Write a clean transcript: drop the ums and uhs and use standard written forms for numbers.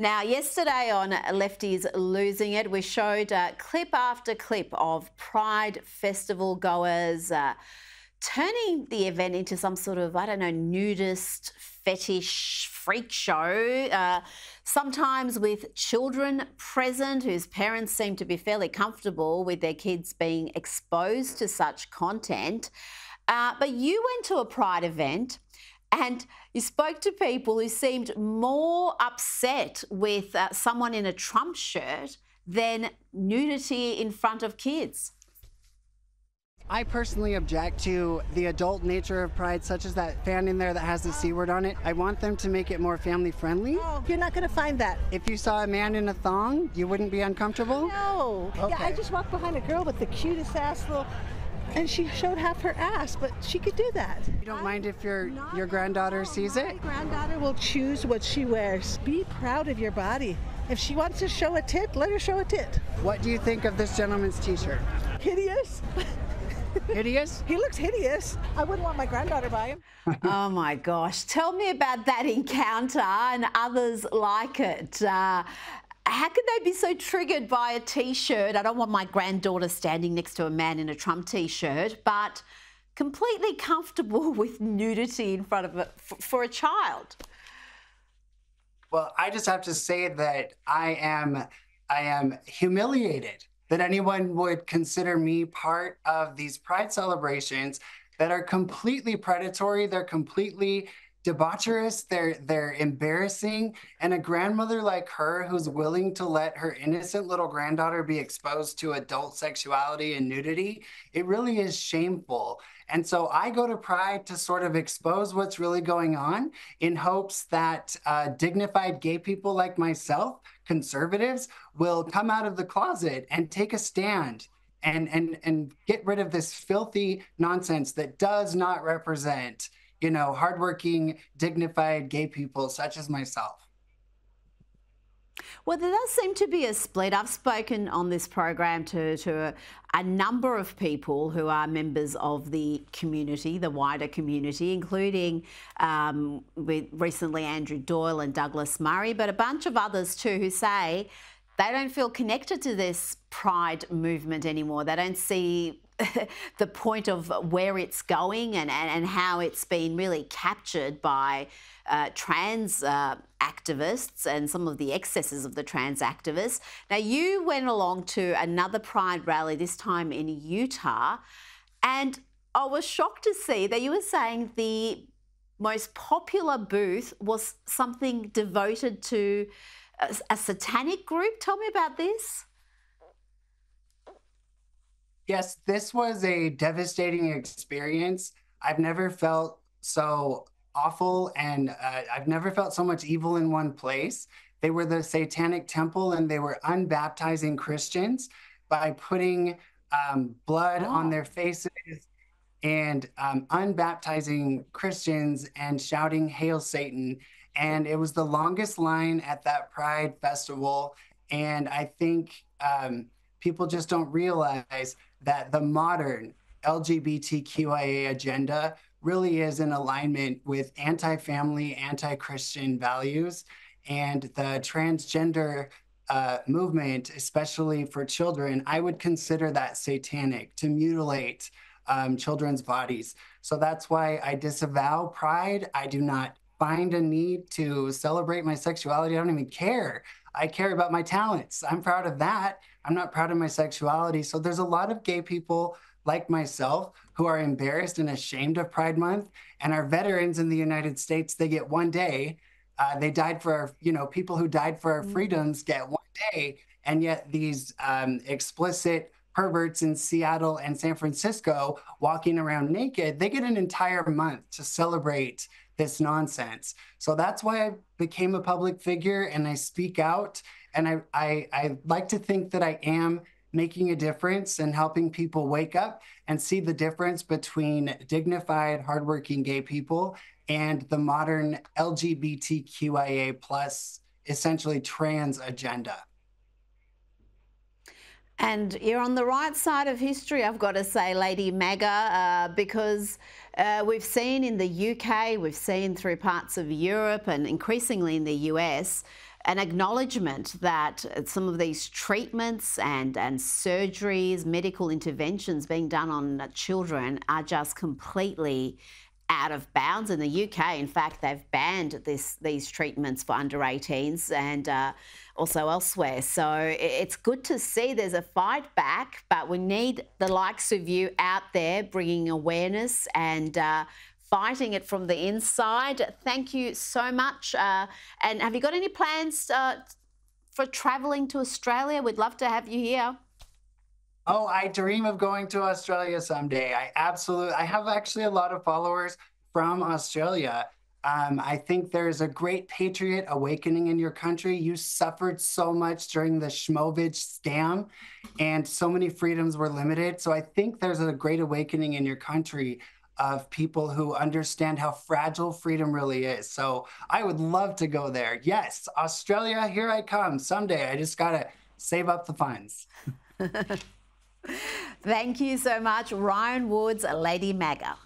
Now, yesterday on Lefties Losing It, we showed clip after clip of Pride Festival goers turning the event into some sort of, I don't know, nudist fetish freak show, sometimes with children present whose parents seem to be fairly comfortable with their kids being exposed to such content. But you went to a Pride event and you spoke to people who seemed more upset with someone in a Trump shirt than nudity in front of kids. I personally object to the adult nature of Pride, such as that fan in there that has the C word on it. I want them to make it more family friendly. Oh, you're not going to find that. If you saw a man in a thong, you wouldn't be uncomfortable? No. Okay. Yeah, I just walked behind a girl with the cutest ass little, and she showed half her ass, but she could do that. You don't mind if your granddaughter sees it? My granddaughter will choose what she wears. Be proud of your body. If she wants to show a tit, let her show a tit. What do you think of this gentleman's t-shirt? Hideous. Hideous? He looks hideous. I wouldn't want my granddaughter by him. Oh my gosh. Tell me about that encounter and others like it. How could they be so triggered by a t-shirt? I don't want my granddaughter standing next to a man in a Trump t-shirt, but completely comfortable with nudity in front of it for a child. Well, I just have to say that I am humiliated that anyone would consider me part of these Pride celebrations that are completely predatory. They're completely debaucherous, they're embarrassing, and a grandmother like her who's willing to let her innocent little granddaughter be exposed to adult sexuality and nudity, it really is shameful. And so I go to Pride to sort of expose what's really going on in hopes that dignified gay people like myself, conservatives, will come out of the closet and take a stand and get rid of this filthy nonsense that does not represent, you know, hardworking, dignified gay people such as myself. Well, there does seem to be a split. I've spoken on this program to a number of people who are members of the community, the wider community, including with recently Andrew Doyle and Douglas Murray, but a bunch of others too who say they don't feel connected to this Pride movement anymore. They don't see the point of where it's going and how it's been really captured by trans activists and some of the excesses of the trans activists. Now, you went along to another Pride rally, this time in Utah, and I was shocked to see that you were saying the most popular booth was something devoted to a satanic group. Tell me about this. Yes, this was a devastating experience. I've never felt so awful, and I've never felt so much evil in one place. They were the Satanic Temple, and they were unbaptizing Christians by putting blood on their faces and unbaptizing Christians and shouting, "Hail Satan." And it was the longest line at that Pride festival. And I think people just don't realize that the modern LGBTQIA agenda really is in alignment with anti-family, anti-Christian values. And the transgender movement, especially for children, I would consider that satanic, to mutilate children's bodies. So that's why I disavow Pride. I do not find a need to celebrate my sexuality. I don't even care. I care about my talents. I'm proud of that. I'm not proud of my sexuality. So there's a lot of gay people like myself who are embarrassed and ashamed of Pride Month, and our veterans in the United States, they get one day. They died for our, you know, people who died for our freedoms get one day, and yet these explicit perverts in Seattle and San Francisco walking around naked, they get an entire month to celebrate this nonsense. So that's why I became a public figure and I speak out. And I like to think that I am making a difference and helping people wake up and see the difference between dignified, hardworking gay people and the modern LGBTQIA plus, essentially trans agenda. And you're on the right side of history, I've got to say, Lady MAGA, because we've seen in the UK, we've seen through parts of Europe and increasingly in the US, an acknowledgement that some of these treatments and surgeries, medical interventions being done on children are just completely out of bounds in the UK. In fact, they've banned these treatments for under 18s and also elsewhere. So it's good to see there's a fight back, but we need the likes of you out there bringing awareness and fighting it from the inside. Thank you so much. And have you got any plans for travelling to Australia? We'd love to have you here. Oh, I dream of going to Australia someday. I have actually a lot of followers from Australia. I think there's a great patriot awakening in your country. You suffered so much during the Schmovich scam, and so many freedoms were limited. So I think there's a great awakening in your country of people who understand how fragile freedom really is. So I would love to go there. Yes, Australia, here I come someday. I just got to save up the funds. Thank you so much, Ryan Woods, Lady MAGA.